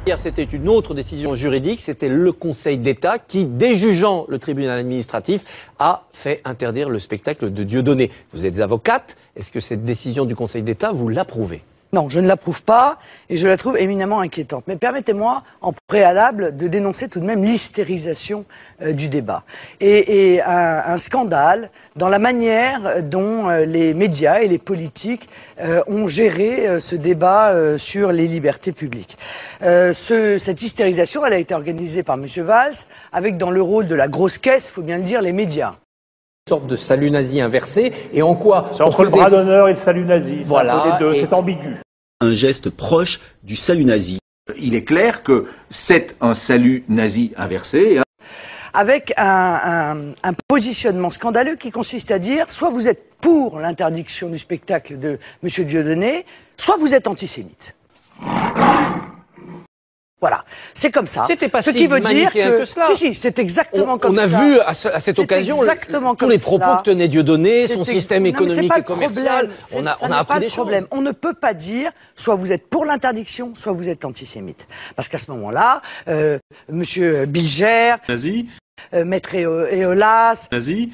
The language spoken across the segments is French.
Hier, c'était une autre décision juridique, c'était le Conseil d'État qui, déjugeant le tribunal administratif, a fait interdire le spectacle de Dieudonné. Vous êtes avocate, est-ce que cette décision du Conseil d'État, vous l'approuvez ? Non, je ne l'approuve pas et je la trouve éminemment inquiétante. Mais permettez-moi, en préalable, de dénoncer tout de même l'hystérisation du débat. Et un scandale dans la manière dont les médias et les politiques ont géré ce débat sur les libertés publiques. Cette hystérisation, elle a été organisée par M. Valls, avec dans le rôle de la grosse caisse, il faut bien le dire, les médias. Une sorte de salut nazi inversé, et en quoi... C'est entre le bras d'honneur et le salut nazi, voilà, entre les deux, c'est ambigu. Un geste proche du salut nazi. Il est clair que c'est un salut nazi inversé. Avec un positionnement scandaleux qui consiste à dire soit vous êtes pour l'interdiction du spectacle de M. Dieudonné, soit vous êtes antisémite. Voilà, c'est comme ça. C'était pas ce si qui veut dire que cela. Si, c'est exactement comme ça. On a vu à cette occasion tous les propos que tenait Dieudonné, son système économique et commercial. On a appris des choses. On ne peut pas dire soit vous êtes pour l'interdiction, soit vous êtes antisémite. Parce qu'à ce moment-là, Monsieur Bilger, Nazi, Maître Eolas, nazi,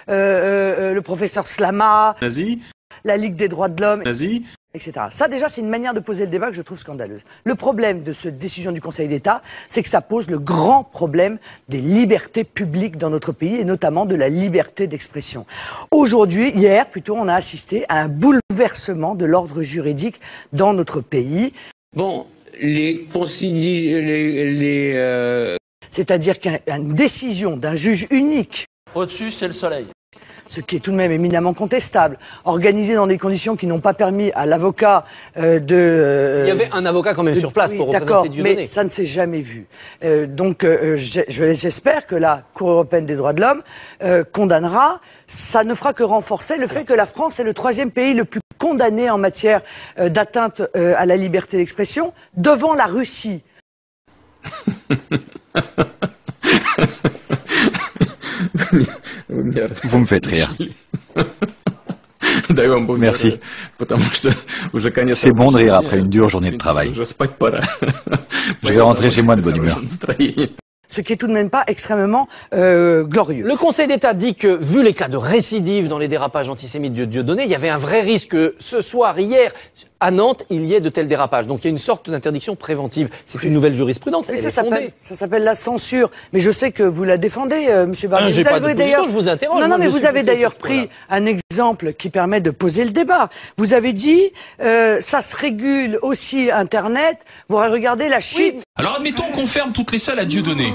le professeur Slama, nazi, la Ligue des droits de l'homme, nazi, etc. Ça, déjà, c'est une manière de poser le débat que je trouve scandaleuse. Le problème de cette décision du Conseil d'État, c'est que ça pose le grand problème des libertés publiques dans notre pays, et notamment de la liberté d'expression. Aujourd'hui, hier plutôt, on a assisté à un bouleversement de l'ordre juridique dans notre pays. Bon, C'est-à-dire qu'une décision d'un juge unique... Au-dessus, c'est le soleil. Ce qui est tout de même éminemment contestable, organisé dans des conditions qui n'ont pas permis à l'avocat Il y avait un avocat quand même sur place pour représenter Dieudonné. Mais ça ne s'est jamais vu. J'espère que la Cour européenne des droits de l'homme condamnera. Ça ne fera que renforcer le fait que la France est le 3e pays le plus condamné en matière d'atteinte à la liberté d'expression, devant la Russie. Vous me faites rire. Merci. C'est bon de rire après une dure journée de travail. Je vais rentrer chez moi de bonne humeur. Ce qui est tout de même pas extrêmement glorieux. Le Conseil d'État dit que, vu les cas de récidive dans les dérapages antisémites de Dieudonné, il y avait un vrai risque que ce soir, hier, à Nantes, il y ait de tels dérapages. Donc il y a une sorte d'interdiction préventive. C'est une nouvelle jurisprudence. Mais ça s'appelle la censure. Mais je sais que vous la défendez, Monsieur Barnier. J'ai pas de position, je vous interroge. Non, mais vous avez d'ailleurs pris un exemple qui permet de poser le débat. Vous avez dit, ça se régule aussi Internet. Vous regardez la Chine. Oui. Alors admettons qu'on ferme toutes les salles à Dieudonné.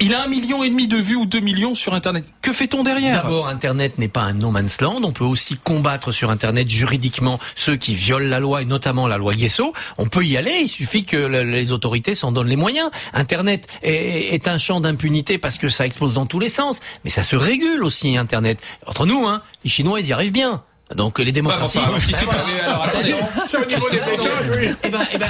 Il a 1,5 million de vues ou 2 millions sur Internet. Que fait-on derrière? D'abord, Internet n'est pas un no man's land. On peut aussi combattre sur Internet juridiquement ceux qui violent la loi, et notamment la loi Guesso. On peut y aller, il suffit que les autorités s'en donnent les moyens. Internet est un champ d'impunité parce que ça explose dans tous les sens. Mais ça se régule aussi, Internet. Entre nous, hein, les Chinois, ils y arrivent bien. Donc les démocraties...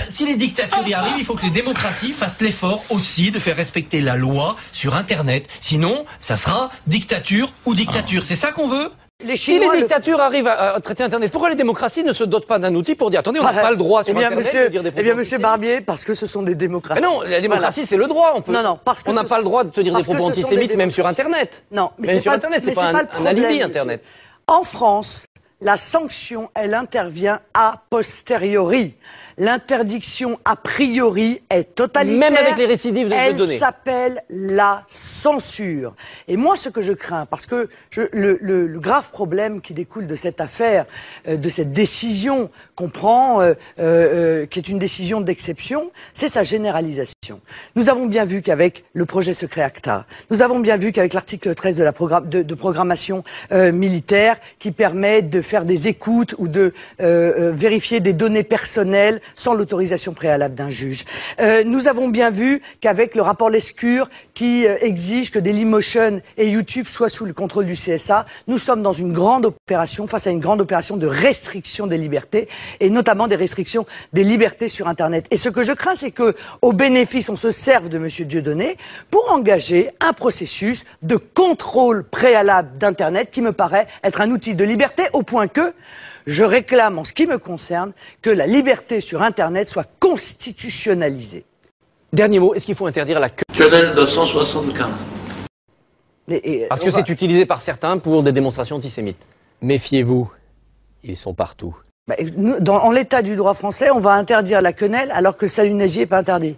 si les dictatures y arrivent, il faut que les démocraties fassent l'effort aussi de faire respecter la loi sur Internet. Sinon, ça sera dictature ou dictature. C'est ça qu'on veut ? Si les dictatures arrivent à traiter Internet, pourquoi les démocraties ne se dotent pas d'un outil pour dire attendez, on n'a pas le droit sur Internet de dire des propos Monsieur Barbier, parce que ce sont des démocraties. Mais non, la démocratie, c'est le droit. On peut... Non, parce que on n'a pas le droit de te dire des propos antisémites, même sur Internet. Non, mais même sur Internet, c'est pas un alibi, Internet. En France, la sanction, elle intervient a posteriori. L'interdiction a priori est totalitaire. Même avec les récidives de Dieudonné. Elle s'appelle la censure. Et moi, ce que je crains, parce que le grave problème qui découle de cette affaire, de cette décision qu'on prend, qui est une décision d'exception, c'est sa généralisation. Nous avons bien vu qu'avec le projet secret ACTA, nous avons bien vu qu'avec l'article 13 de la programmation militaire, qui permet de faire des écoutes ou de vérifier des données personnelles sans l'autorisation préalable d'un juge. Nous avons bien vu qu'avec le rapport Lescure qui exige que Dailymotion et YouTube soient sous le contrôle du CSA, nous sommes dans une grande opération, face à une grande opération de restriction des libertés, et notamment des restrictions des libertés sur Internet. Et ce que je crains, c'est que, au bénéfice, on se serve de M. Dieudonné pour engager un processus de contrôle préalable d'Internet qui me paraît être un outil de liberté, au point que je réclame, en ce qui me concerne, que la liberté sur Internet soit constitutionnalisée. Dernier mot, est-ce qu'il faut interdire la quenelle de 175. Parce que c'est utilisé par certains pour des démonstrations antisémites. Méfiez-vous, ils sont partout. En l'état du droit français, on va interdire la quenelle alors que le salut nazi n'est pas interdit.